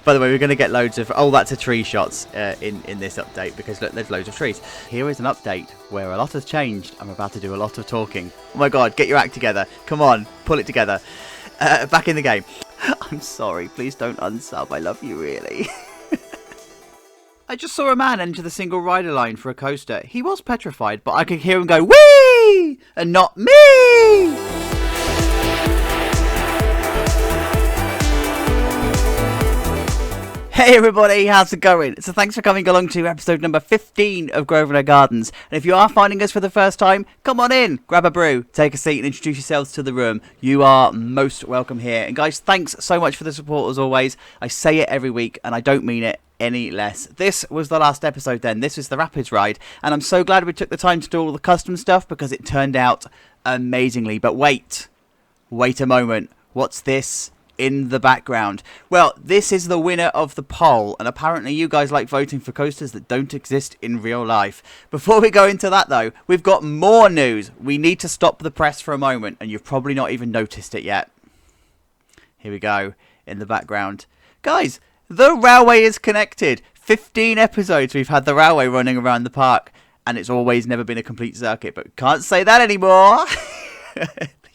By the way, we're going to get loads of... Oh, that's a tree shots in this update, because look, there's loads of trees. Here is an update where a lot has changed. I'm about to do a lot of talking. Oh my god, get your act together. Come on, pull it together. Back in the game. I'm sorry, please don't unsub. I love you, really. I just saw a man enter the single rider line for a coaster. He was petrified, but I could hear him go, "Whee!" and not "me!" Hey everybody, how's it going? So thanks for coming along to episode number 15 of Grosvenor Gardens. And if you are finding us for the first time, come on in, grab a brew, take a seat and introduce yourselves to the room. You are most welcome here. And guys, thanks so much for the support as always. I say it every week and I don't mean it any less. This was the last episode then. This was the Rapids ride. And I'm so glad we took the time to do all the custom stuff because it turned out amazingly. But wait a moment. What's this in the background? Well, this is the winner of the poll, and apparently you guys like voting for coasters that don't exist in real life. Before we go into that though, we've got more news. We need to stop the press for a moment, and you've probably not even noticed it yet. Here we go, in the background. Guys, the railway is connected. 15 episodes we've had the railway running around the park, and it's always never been a complete circuit, but can't say that anymore.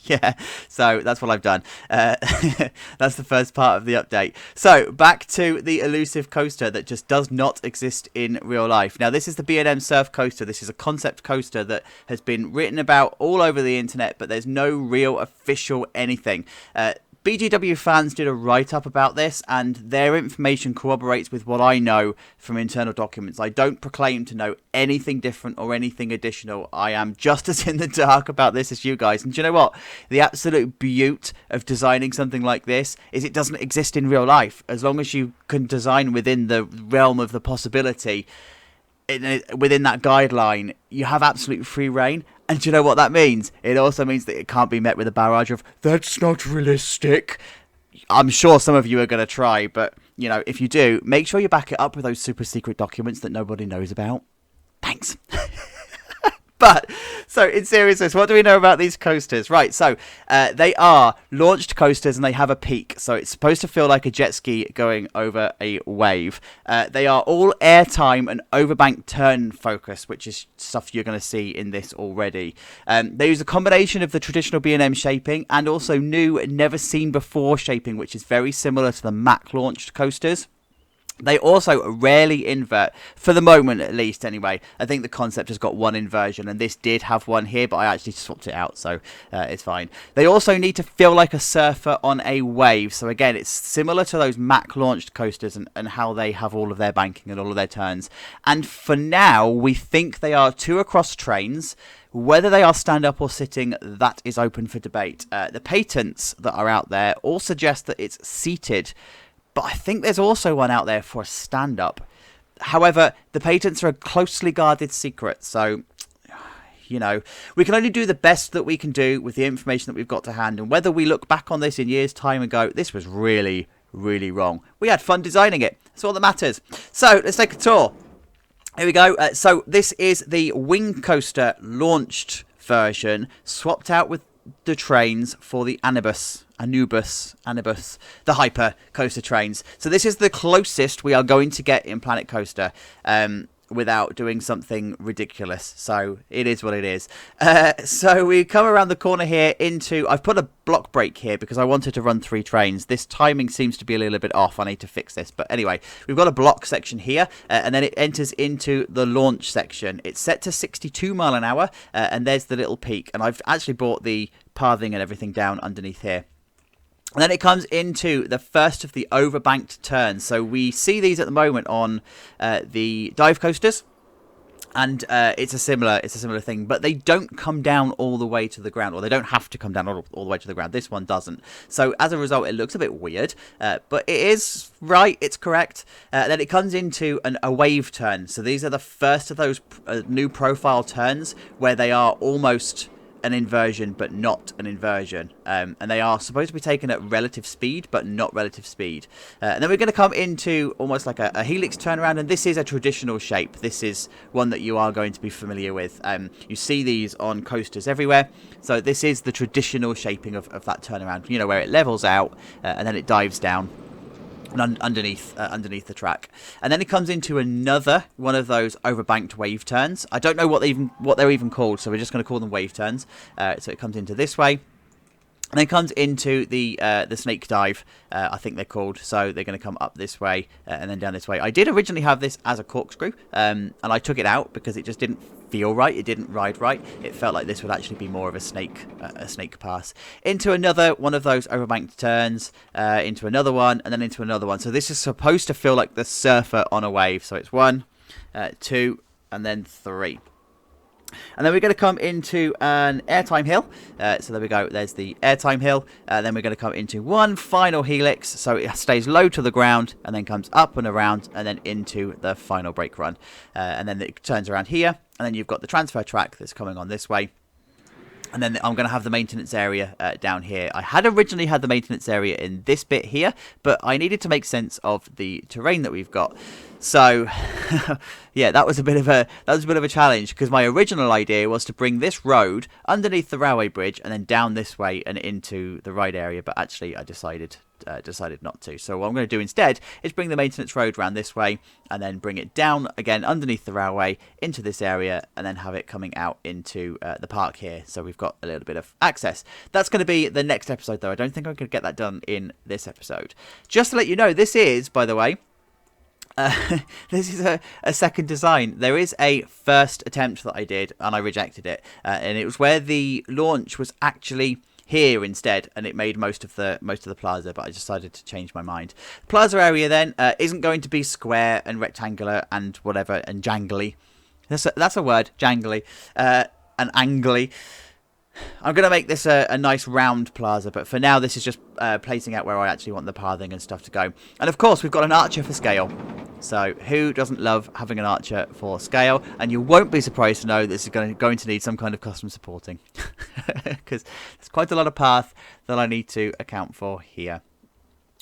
Yeah, so that's what I've done. That's the first part of the update. So, back to the elusive coaster that just does not exist in real life. Now, this is the B&M Surf Coaster. This is a concept coaster that has been written about all over the internet, but there's no real official anything. BGW fans did a write-up about this, and their information corroborates with what I know from internal documents. I don't proclaim to know anything different or anything additional. I am just as in the dark about this as you guys. And do you know what? The absolute beauty of designing something like this is it doesn't exist in real life. As long as you can design within the realm of the possibility, within that guideline, you have absolute free reign. And do you know what that means? It also means that it can't be met with a barrage of, "That's not realistic." I'm sure some of you are going to try, but, you know, if you do, make sure you back it up with those super secret documents that nobody knows about. Thanks. But, so in seriousness, what do we know about these coasters? Right, so they are launched coasters and they have a peak. So it's supposed to feel like a jet ski going over a wave. They are all airtime and overbank turn focus, which is stuff you're going to see in this already. They use a combination of the traditional B&M shaping and also new, never seen before shaping, which is very similar to the Mack launched coasters. They also rarely invert, for the moment at least anyway. I think the concept has got one inversion, and this did have one here, but I actually swapped it out, so it's fine. They also need to feel like a surfer on a wave. So again, it's similar to those Mack launched coasters and how they have all of their banking and all of their turns. And for now, we think they are two across trains. Whether they are stand-up or sitting, that is open for debate. The patents that are out there all suggest that it's seated, but I think there's also one out there for a stand-up. However, the patents are a closely guarded secret, so, you know, we can only do the best that we can do with the information that we've got to hand. And whether we look back on this in years' time and go, this was really, really wrong, we had fun designing it. That's all that matters. So, let's take a tour. Here we go. So, this is the Wing Coaster launched version, swapped out with the trains for the Anubis, the Hyper Coaster trains. So this is the closest we are going to get in Planet Coaster without doing something ridiculous. So it is what it is. So we come around the corner here into... I've put a block break here because I wanted to run 3 trains. This timing seems to be a little bit off. I need to fix this. But anyway, we've got a block section here, and then it enters into the launch section. It's set to 62 mile an hour, and there's the little peak. And I've actually brought the pathing and everything down underneath here. And then it comes into the first of the overbanked turns. So we see these at the moment on the dive coasters, and it's a similar thing. But they don't come down all the way to the ground, or they don't have to come down all the way to the ground. This one doesn't. So as a result, it looks a bit weird, but it is right. It's correct. Then it comes into a wave turn. So these are the first of those new profile turns where they are almost an inversion but not an inversion, and they are supposed to be taken at relative speed but not relative speed. And then we're going to come into almost like a helix turnaround, and this is a traditional shape. This is one that you are going to be familiar with. You see these on coasters everywhere, so this is the traditional shaping of that turnaround, you know, where it levels out and then it dives down. underneath the track, and then it comes into another one of those overbanked wave turns. I don't know what they're even called, so we're just going to call them wave turns. So it comes into this way, and then comes into the snake dive, I think they're called. So they're going to come up this way and then down this way. I did originally have this as a corkscrew, and I took it out because it just didn't feel right. It didn't ride right. It felt like this would actually be more of a snake pass. Into another one of those overbanked turns, into another one, and then into another one. So this is supposed to feel like the surfer on a wave. So it's 1, 2, and then 3. And then we're going to come into an airtime hill. So there we go. There's the airtime hill. Then we're going to come into one final helix. So it stays low to the ground and then comes up and around and then into the final brake run. And then it turns around here. And then you've got the transfer track that's coming on this way. And then I'm going to have the maintenance area down here. I had originally had the maintenance area in this bit here, but I needed to make sense of the terrain that we've got. So, yeah, that was a bit of a challenge, because my original idea was to bring this road underneath the railway bridge and then down this way and into the ride area. But actually, I decided not to. So what I'm going to do instead is bring the maintenance road around this way and then bring it down again underneath the railway into this area and then have it coming out into the park here. So we've got a little bit of access. That's going to be the next episode, though. I don't think I'm going to get that done in this episode. Just to let you know, this is, by the way, this is a second design. There is a first attempt that I did and I rejected it, and it was where the launch was actually here instead, and it made most of the plaza, but I decided to change my mind. The plaza area then isn't going to be square and rectangular and whatever and jangly. That's a word, jangly, and angly. I'm going to make this a nice round plaza, but for now this is just placing out where I actually want the pathing and stuff to go. And of course we've got an archer for scale. So who doesn't love having an archer for scale? And you won't be surprised to know this is going to need some kind of custom supporting, because there's quite a lot of path that I need to account for here.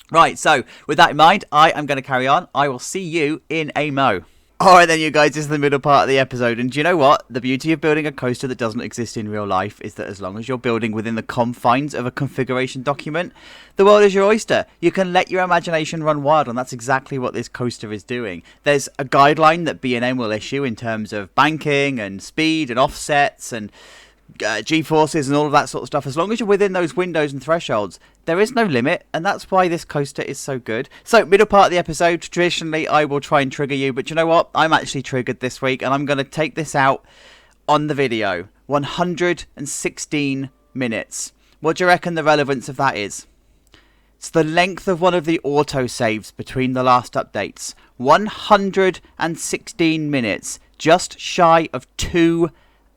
Right, so with that in mind, I am going to carry on. I will see you in a mo. Alright then, you guys, this is the middle part of the episode, and do you know what? The beauty of building a coaster that doesn't exist in real life is that as long as you're building within the confines of a configuration document, the world is your oyster. You can let your imagination run wild, and that's exactly what this coaster is doing. There's a guideline that B&M will issue in terms of banking and speed and offsets and G-forces and all of that sort of stuff. As long as you're within those windows and thresholds, there is no limit, and that's why this coaster is so good. So, middle part of the episode, traditionally I will try and trigger you, but you know what? I'm actually triggered this week, and I'm going to take this out on the video. 116 minutes. What do you reckon the relevance of that is? It's the length of one of the autosaves between the last updates. 116 minutes. Just shy of 2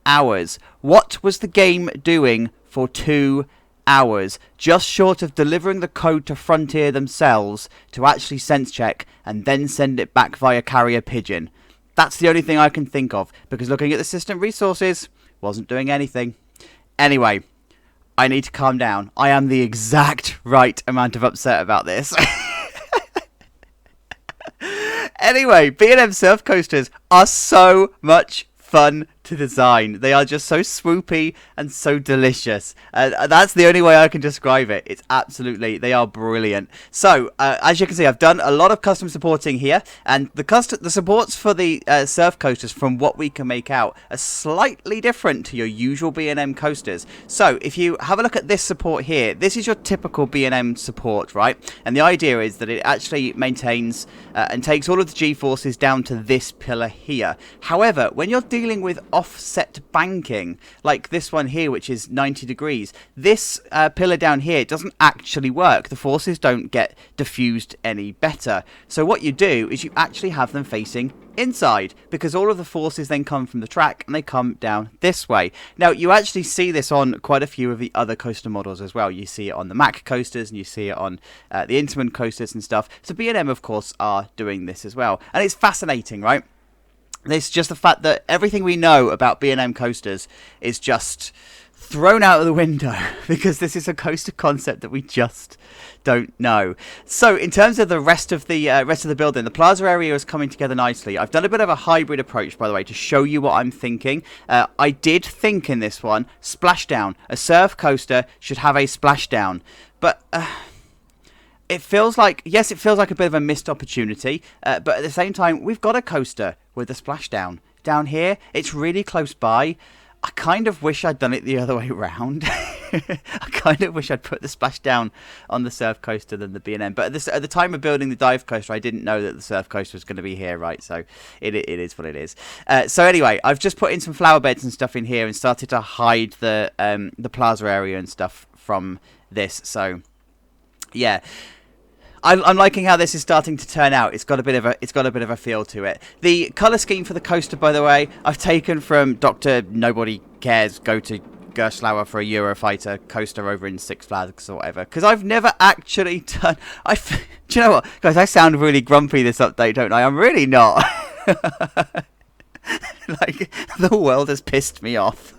hours. What was the game doing for 2 hours? Just short of delivering the code to Frontier themselves to actually sense check and then send it back via carrier pigeon. That's the only thing I can think of, because looking at the system resources, wasn't doing anything. Anyway, I need to calm down. I am the exact right amount of upset about this. Anyway, B&M Surf Coasters are so much fun to design. They are just so swoopy and so delicious. That's the only way I can describe it. It's absolutely, they are brilliant. So as you can see, I've done a lot of custom supporting here, and the supports for the surf coasters, from what we can make out, are slightly different to your usual B&M coasters. So if you have a look at this support here, this is your typical B&M support, right? And the idea is that it actually maintains and takes all of the G-forces down to this pillar here. However, when you're dealing with offset banking, like this one here, which is 90 degrees, this pillar down here doesn't actually work. The forces don't get diffused any better. So what you do is you actually have them facing inside, because all of the forces then come from the track and they come down this way. Now, you actually see this on quite a few of the other coaster models as well. You see it on the Mack coasters, and you see it on the Intamin coasters and stuff. So B&M, of course, are doing this as well. And it's fascinating, right? It's just the fact that everything we know about B&M coasters is just thrown out of the window, because this is a coaster concept that we just don't know. So in terms of the rest of the building, the plaza area is coming together nicely. I've done a bit of a hybrid approach, by the way, to show you what I'm thinking. I did think in this one, splashdown. A surf coaster should have a splashdown, but it feels like, yes, it feels like a bit of a missed opportunity, but at the same time, we've got a coaster with a splashdown down here. It's really close by. I kind of wish I'd done it the other way round. I kind of wish I'd put the splashdown on the surf coaster than the B&M. But at the time of building the dive coaster, I didn't know that the surf coaster was going to be here, right? So it is what it is. So anyway, I've just put in some flower beds and stuff in here and started to hide the plaza area and stuff from this. So yeah. I'm liking how this is starting to turn out. It's got a bit of a feel to it. The colour scheme for the coaster, by the way, I've taken from Dr. Nobody Cares Go to Gerstlauer for a Eurofighter coaster over in Six Flags or whatever. Because I've never actually done. Do you know what, guys? I sound really grumpy this update, don't I? I'm really not. Like, the world has pissed me off.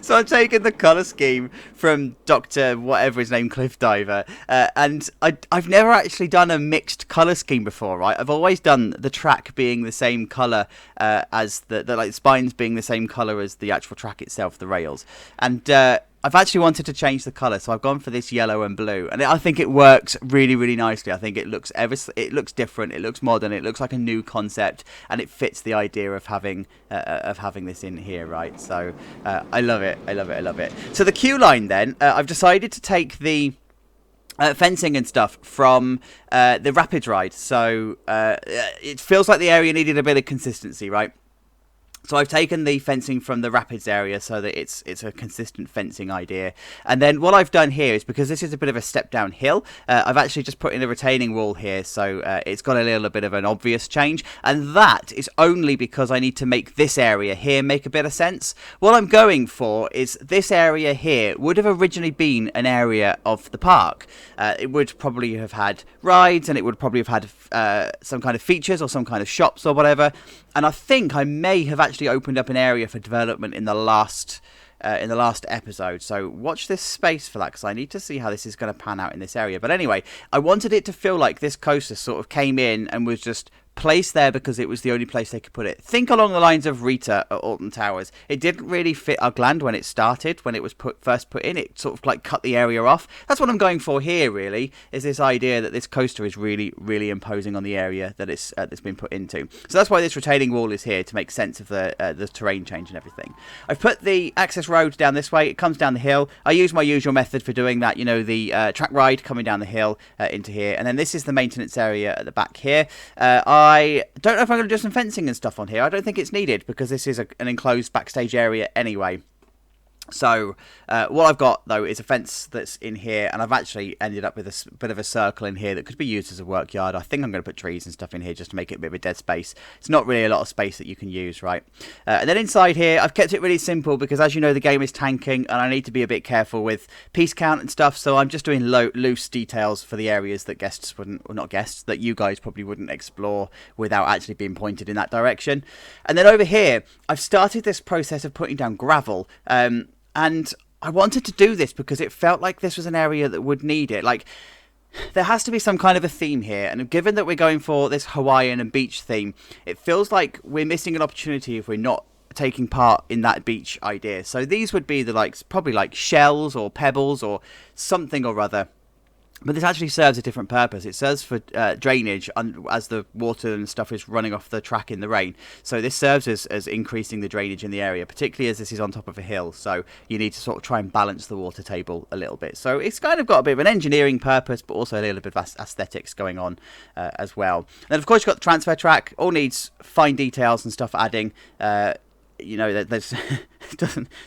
So I've taken the colour scheme from Dr. whatever his name, Cliff Diver, and I've never actually done a mixed colour scheme before, right? I've always done the track being the same colour as the like spines being the same colour as the actual track itself, the rails, and I've actually wanted to change the colour, so I've gone for this yellow and blue, and I think it works really, really nicely. I think it looks different, it looks modern, it looks like a new concept, and it fits the idea of having this in here, right? So I love it, I love it, I love it. So the queue line then, I've decided to take the fencing and stuff from the Rapids ride, so it feels like the area needed a bit of consistency, right? So I've taken the fencing from the Rapids area so that it's a consistent fencing idea. And then what I've done here is, because this is a bit of a step down hill, I've actually just put in a retaining wall here, so it's got a little bit of an obvious change. And that is only because I need to make this area here make a bit of sense. What I'm going for is this area here would have originally been an area of the park. It would probably have had rides, and it would probably have had some kind of features or some kind of shops or whatever. And I think I may have actually opened up an area for development in the last episode. So watch this space for that, because I need to see how this is going to pan out in this area. But anyway, I wanted it to feel like this coaster sort of came in and was just placed there because it was the only place they could put it. Think along the lines of Rita at Alton Towers. It didn't really fit Gardaland when it started, when it was first put in. It sort of like cut the area off. That's what I'm going for here, really, is this idea that this coaster is really, really imposing on the area that it's been put into. So that's why this retaining wall is here, to make sense of the terrain change and everything. I've put the access road down this way. It comes down the hill. I use my usual method for doing that, you know, the track ride coming down the hill into here. And then this is the maintenance area at the back here. I don't know if I'm going to do some fencing and stuff on here. I don't think it's needed, because this is an enclosed backstage area anyway. So what I've got, though, is a fence that's in here, and I've actually ended up with a bit of a circle in here that could be used as a work yard. I think I'm going to put trees and stuff in here just to make it a bit of a dead space. It's not really a lot of space that you can use, right? And then inside here, I've kept it really simple because, as you know, the game is tanking, and I need to be a bit careful with piece count and stuff, so I'm just doing loose details for the areas that that you guys probably wouldn't explore without actually being pointed in that direction. And then over here, I've started this process of putting down gravel, and I wanted to do this because it felt like this was an area that would need it. Like, there has to be some kind of a theme here, and given that we're going for this Hawaiian and beach theme, it feels like we're missing an opportunity if we're not taking part in that beach idea. So these would be probably like shells or pebbles or something or other. But this actually serves a different purpose. It serves for drainage as the water and stuff is running off the track in the rain. So this serves as increasing the drainage in the area, particularly as this is on top of a hill. So you need to sort of try and balance the water table a little bit. So it's kind of got a bit of an engineering purpose, but also a little bit of aesthetics going on as well. And then, of course, you've got the transfer track. All needs fine details and stuff adding. You know, there's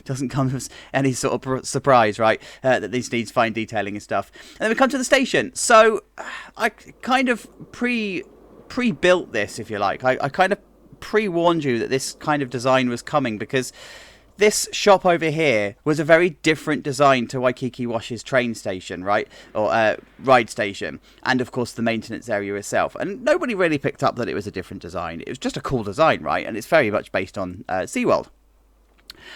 doesn't come as any sort of surprise, right? That this needs fine detailing and stuff. And then we come to the station. So I kind of pre-built this, if you like. I kind of pre-warned you that this kind of design was coming, because this shop over here was a very different design to Waikiki Wash's train station, right? Or ride station. And, of course, the maintenance area itself. And nobody really picked up that it was a different design. It was just a cool design, right? And it's very much based on SeaWorld.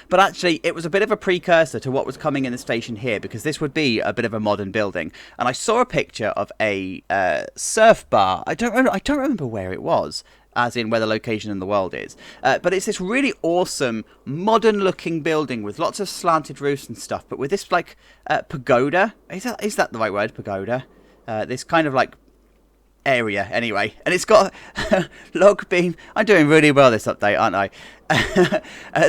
But actually, it was a bit of a precursor to what was coming in the station here, because this would be a bit of a modern building. And I saw a picture of a surf bar. I don't remember where it was, as in where the location in the world is. But it's this really awesome, modern-looking building with lots of slanted roofs and stuff, but with this, like, pagoda. Is that the right word, pagoda? this kind of like area anyway, and it's got log beam. I'm doing really well this update, aren't I?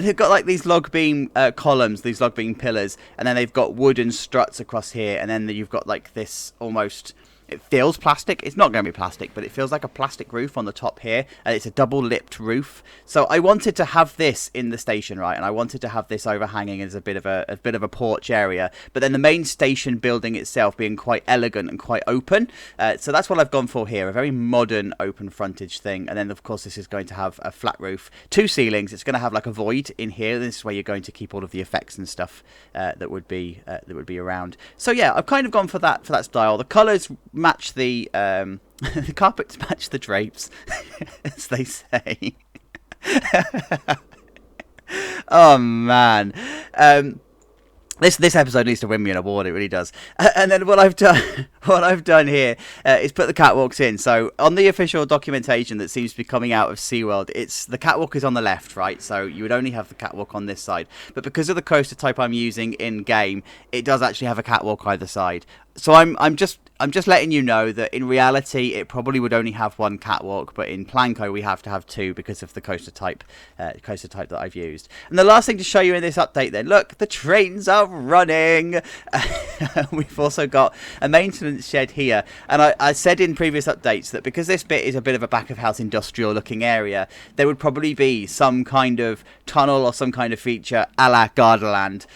They've got like these log beam columns, these log beam pillars, and then they've got wooden struts across here, and then you've got like this almost, it feels plastic. It's not going to be plastic, but it feels like a plastic roof on the top here, and it's a double-lipped roof. So I wanted to have this in the station, right? And I wanted to have this overhanging as a bit of a porch area. But then the main station building itself being quite elegant and quite open. So that's what I've gone for here, a very modern open frontage thing. And then of course this is going to have a flat roof, 2 ceilings. It's going to have like a void in here. This is where you're going to keep all of the effects and stuff that would be around. So yeah, I've kind of gone for that style. The colours match the the carpets match the drapes, as they say. Oh man, this episode needs to win me an award. It really does. And then what I've done here is put the catwalks in. So on the official documentation that seems to be coming out of SeaWorld, it's the catwalk is on the left, right? So you would only have the catwalk on this side. But because of the coaster type I'm using in game, it does actually have a catwalk either side. So I'm just letting you know that in reality it probably would only have 1 catwalk, but in Planco we have to have 2 because of the coaster type that I've used. And the last thing to show you in this update then, look, the trains are running. We've also got a maintenance shed here, and I said in previous updates that because this bit is a bit of a back of house industrial looking area, there would probably be some kind of tunnel or some kind of feature a la Gardaland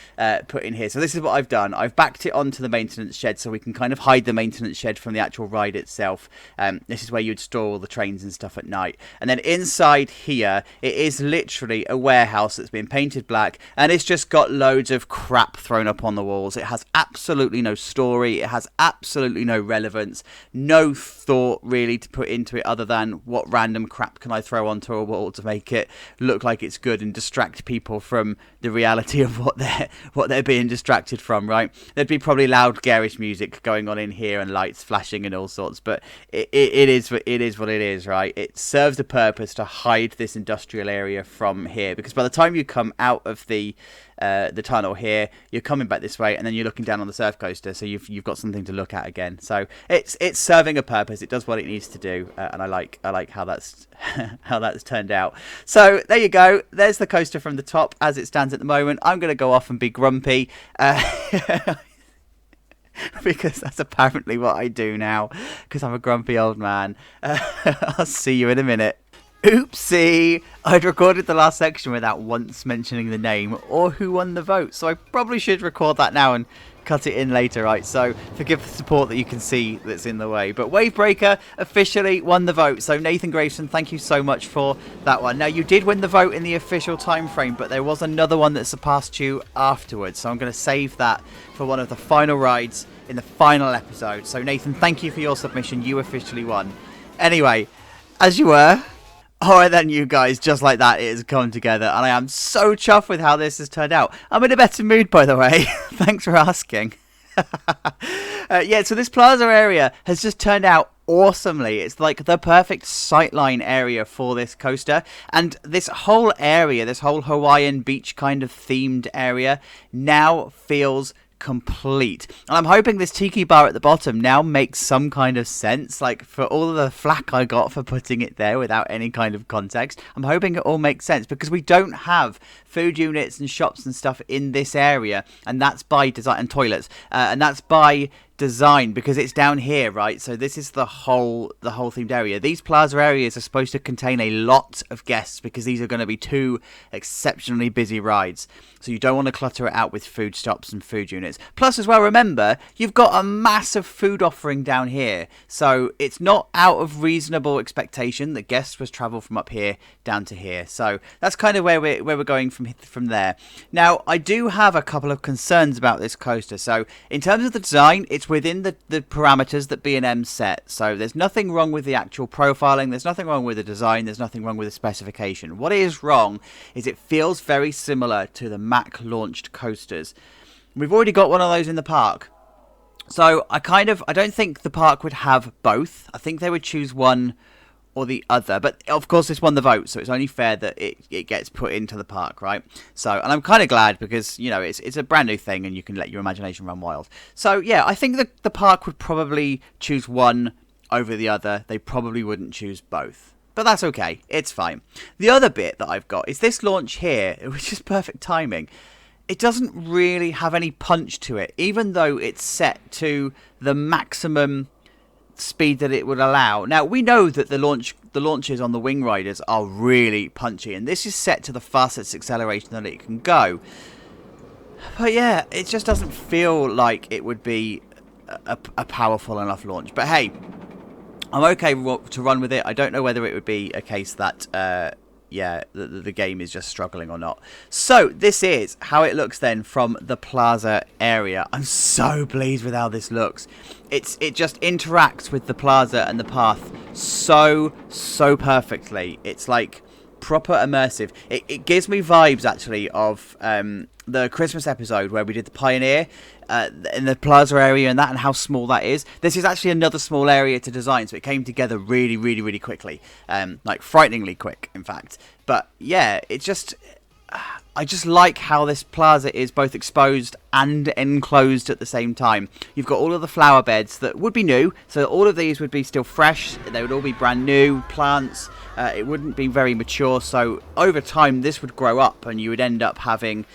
put in here. So this is what I've done. I've backed it onto the maintenance shed so we can kind of hide the maintenance shed from the actual ride itself. This is where you'd store all the trains and stuff at night. And then inside here, it is literally a warehouse that's been painted black, and it's just got loads of crap thrown up on the walls. It has absolutely no story. It has absolutely no relevance, no thought really to put into it other than what random crap can I throw onto a wall to make it look like it's good and distract people from the reality of what they're being distracted from, right? There'd be probably loud garish music going on in here and lights flashing and all sorts, but it is what it is, right? It serves a purpose to hide this industrial area from here, because by the time you come out of the tunnel here, you're coming back this way, and then you're looking down on the surf coaster, so you've got something to look at again. So it's serving a purpose. It does what it needs to do, and I like how that's how that's turned out. So there you go. There's the coaster from the top as it stands at the moment. I'm going to go off and be grumpy. Because that's apparently what I do now, because I'm a grumpy old man. I'll see you in a minute. Oopsie! I'd recorded the last section without once mentioning the name or who won the vote, so I probably should record that now and cut it in later, right? So forgive the support that you can see that's in the way. But Wavebreaker officially won the vote. So Nathan Graveson, thank you so much for that one. Now, you did win the vote in the official time frame, but there was another one that surpassed you afterwards. So I'm going to save that for one of the final rides in the final episode. So Nathan, thank you for your submission. You officially won. Anyway, as you were... Alright then, you guys, just like that, it has come together, and I am so chuffed with how this has turned out. I'm in a better mood, by the way. Thanks for asking. Yeah, so this plaza area has just turned out awesomely. It's like the perfect sightline area for this coaster, and this whole area, this whole Hawaiian beach kind of themed area, now feels complete. And I'm hoping this tiki bar at the bottom now makes some kind of sense, like for all of the flack I got for putting it there without any kind of context. I'm hoping it all makes sense, because we don't have food units and shops and stuff in this area, and that's by design, and toilets, and that's by design, because it's down here, right? So this is the whole themed area. These plaza areas are supposed to contain a lot of guests, because these are going to be 2 exceptionally busy rides, so you don't want to clutter it out with food stops and food units. Plus as well, remember, you've got a massive food offering down here, so it's not out of reasonable expectation that guests was travel from up here down to here. So that's kind of where we're going from there. Now, I do have a couple of concerns about this coaster. So in terms of the design, it's within the parameters that B&M set. So there's nothing wrong with the actual profiling, there's nothing wrong with the design, there's nothing wrong with the specification. What is wrong is it feels very similar to the Mack launched coasters. We've already got one of those in the park. So I don't think the park would have both. I think they would choose one or the other. But of course, this won the vote, so it's only fair that it gets put into the park, right? So, and I'm kind of glad because, you know, it's a brand new thing and you can let your imagination run wild. So, yeah, I think the park would probably choose one over the other. They probably wouldn't choose both. But that's okay. It's fine. The other bit that I've got is this launch here, which is perfect timing. It doesn't really have any punch to it, even though it's set to the maximum speed that it would allow. Now, we know that the launches on the Wing Riders are really punchy, and this is set to the fastest acceleration that it can go. But yeah, it just doesn't feel like it would be a powerful enough launch. But hey, I'm okay to run with it. I don't know whether it would be a case that yeah, the game is just struggling or not. So this is how it looks then from the plaza area. I'm so pleased with how this looks. It just interacts with the plaza and the path so perfectly. It's like proper immersive. It gives me vibes actually of the Christmas episode where we did the Pioneer in the plaza area and how small that is. This is actually another small area to design, so it came together really quickly, like frighteningly quick, in fact. But yeah, I just like how this plaza is both exposed and enclosed at the same time. You've got all of the flower beds that would be new, so all of these would be still fresh. They would all be brand new plants. It wouldn't be very mature, so over time this would grow up and you would end up having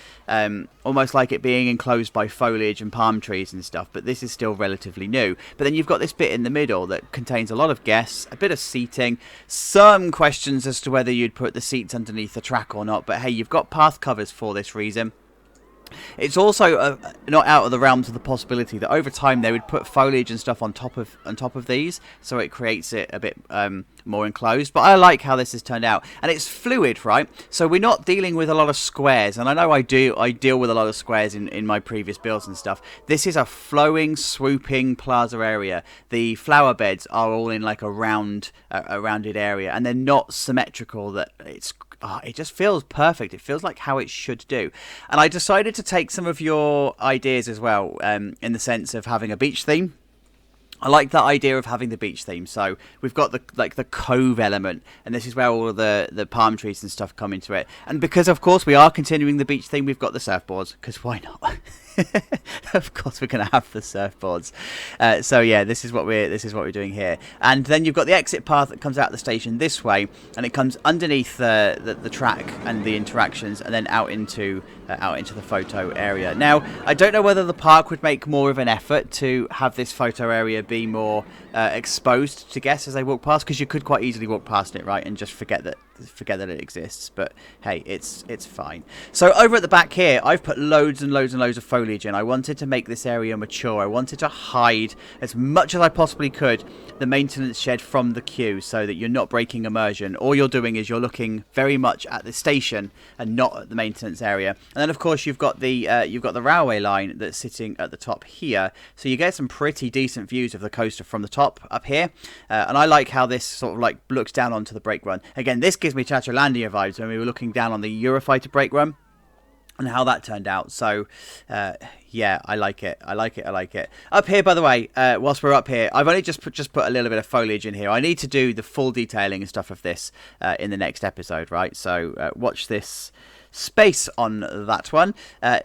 almost like it being enclosed by foliage and palm trees and stuff, but this is still relatively new. But then you've got this bit in the middle that contains a lot of guests, a bit of seating, some questions as to whether you'd put the seats underneath the track or not, but hey, you've got path covers for this reason. It's also not out of the realms of the possibility that over time they would put foliage and stuff on top of these, so it creates it a bit more enclosed. But I like how this has turned out, and it's fluid, right? So we're not dealing with a lot of squares, and I know I deal with a lot of squares in my previous builds and stuff. This is a flowing, swooping plaza area. The flower beds are all in like a rounded area, and they're not symmetrical. That it just feels perfect. It feels like how it should do. And I decided to take some of your ideas as well, in the sense of having a beach theme. I like that idea of having the beach theme. So we've got the cove element, and this is where all of the palm trees and stuff come into it. And because of course we are continuing the beach theme, we've got the surfboards, because why not? Of course we're going to have the surfboards. So yeah, this is what we're doing here. And then you've got the exit path that comes out of the station this way, and it comes underneath the track and the interactions, and then out into the photo area. Now, I don't know whether the park would make more of an effort to have this photo area be more exposed to guests as they walk past, because you could quite easily walk past it, right, and just forget that it exists. But hey, it's fine. So over at the back here, I've put loads and loads of foliage in. I wanted to make this area mature. I wanted to hide as much as I possibly could the maintenance shed from the queue, so that you're not breaking immersion. All you're doing is you're looking very much at the station and not at the maintenance area. And then of course you've got the railway line that's sitting at the top here, so you get some pretty decent views of the coaster from the top up here. And I like how this sort of like looks down onto the brake run. Again, this gives me Gardaland vibes when we were looking down on the Eurofighter brake run and how that turned out. So yeah, I like it. Up here, by the way, whilst we're up here, I've only just put a little bit of foliage in here. I need to do the full detailing and stuff of this in the next episode, right? So watch this space on that one.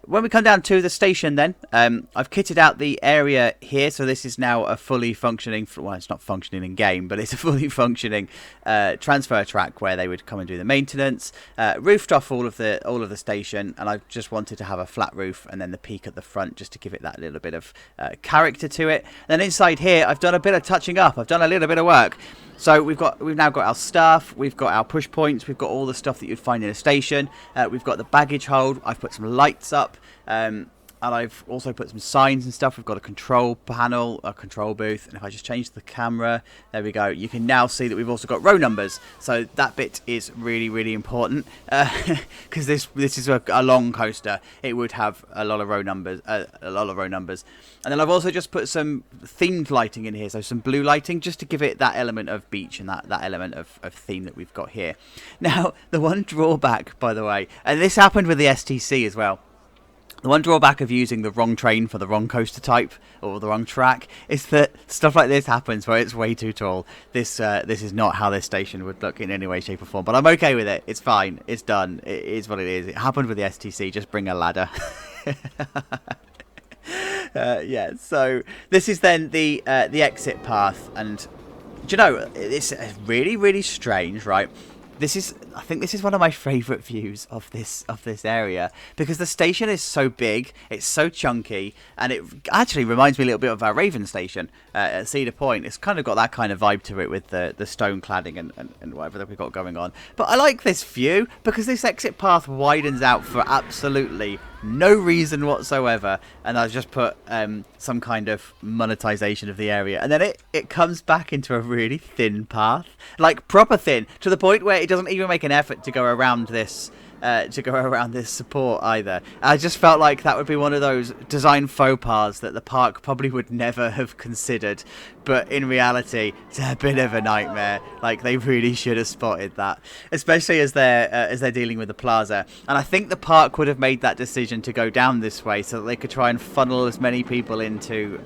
When we come down to the station then, I've kitted out the area here, so this is now a fully functioning, well, it's not functioning in game, but it's a fully functioning transfer track where they would come and do the maintenance. Roofed off all of the station, and I just wanted to have a flat roof and then the peak at the front just to give it that little bit of character to it. Then inside here, I've done a bit of touching up. I've done a little bit of work. So we've now got our staff, we've got our push points, we've got all the stuff that you'd find in a station. We've got the baggage hold. I've put some lights up, and I've also put some signs and stuff. We've got a control panel, a control booth, and if I just change the camera, there we go. You can now see that we've also got row numbers. So that bit is really important, because this is a long coaster. It would have a lot of row numbers, And then I've also just put some themed lighting in here, so some blue lighting, just to give it that element of beach and that element of theme that we've got here. Now, the one drawback, by the way, and this happened with the STC as well. The one drawback of using the wrong train for the wrong coaster type or the wrong track is that stuff like this happens where it's way too tall. This is not how this station would look in any way, shape or form. But I'm okay with it. It's fine. It's done. It is what it is. It happened with the STC. Just bring a ladder. Yeah, so this is then the exit path. And, do you know, it's really, really strange, right? I think this is one of my favourite views of this area, because the station is so big, it's so chunky, and it actually reminds me a little bit of our Raven station at Cedar Point. It's kind of got that kind of vibe to it with the stone cladding and whatever that we've got going on. But I like this view because this exit path widens out for absolutely no reason whatsoever, and I've just put some kind of monetization of the area, and then it comes back into a really thin path, like proper thin, to the point where it doesn't even make an effort to go around this support either. I just felt like that would be one of those design faux pas that the park probably would never have considered, but in reality it's a bit of a nightmare. Like, they really should have spotted that, especially as they're dealing with the plaza. And I think the park would have made that decision to go down this way so that they could try and funnel as many people into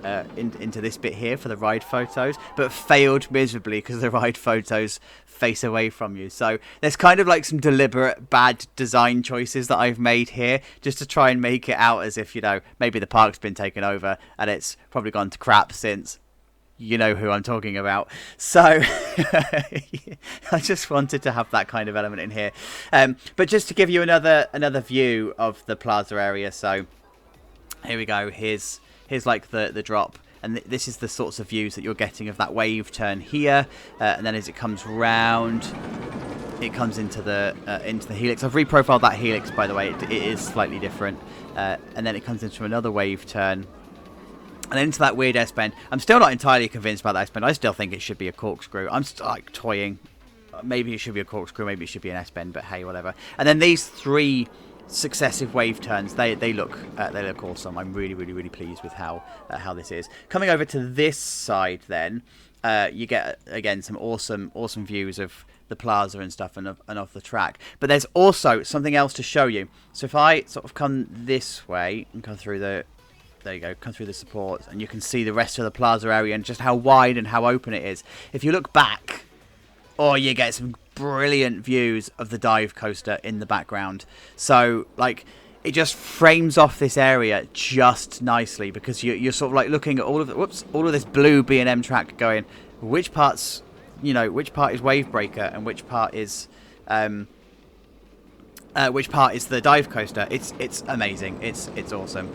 this bit here for the ride photos, but failed miserably because the ride photos face away from you. So there's kind of like some deliberate bad design choices that I've made here just to try and make it out as if, you know, maybe the park's been taken over and it's probably gone to crap since. You know who I'm talking about. So I just wanted to have that kind of element in here. But just to give you another view of the plaza area. So here we go. Here's like the drop. And this is the sorts of views that you're getting of that wave turn here. And then as it comes round, it comes into the helix. I've reprofiled that helix, by the way. It is slightly different. And then it comes into another wave turn. And then into that weird S-bend. I'm still not entirely convinced about that S-bend. I still think it should be a corkscrew. I'm still like toying. Maybe it should be a corkscrew. Maybe it should be an S-bend. But hey, whatever. And then these three successive wave turns, they look awesome. I'm really pleased with how this is. Coming over to this side, then you get again some awesome views of the plaza and stuff and of the track. But there's also something else to show you. So if I sort of come this way and come through the come through the supports, and you can see the rest of the plaza area and just how wide and how open it is. If you look back, you get some brilliant views of the dive coaster in the background. So like, it just frames off this area just nicely, because you're sort of like looking at all of this blue B&M track, going, which part is wave breaker and which part is the dive coaster. It's amazing. It's awesome.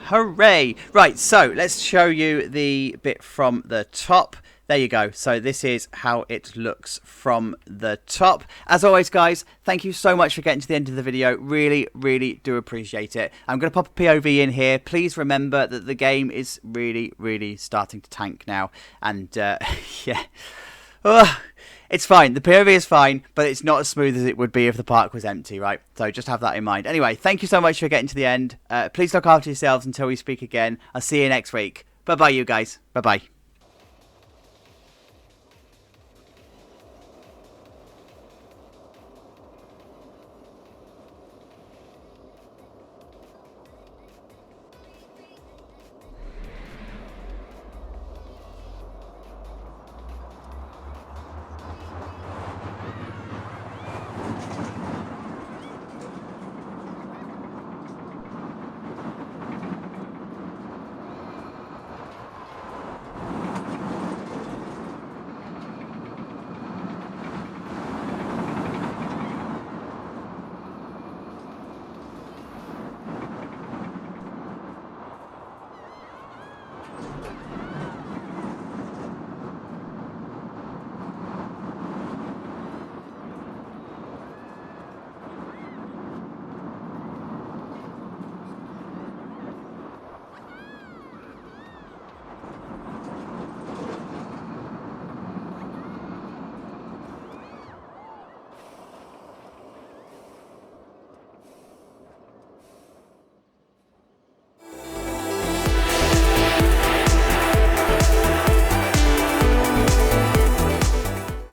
Hooray! Right, so let's show you the bit from the top. There you go. So this is how it looks from the top. As always, guys, thank you so much for getting to the end of the video. Really do appreciate it. I'm going to pop a POV in here. Please remember that the game is really starting to tank now. And yeah. It's fine. The POV is fine, but it's not as smooth as it would be if the park was empty, right? So just have that in mind. Anyway, thank you so much for getting to the end. Please look after yourselves until we speak again. I'll see you next week. Bye-bye, you guys. Bye-bye.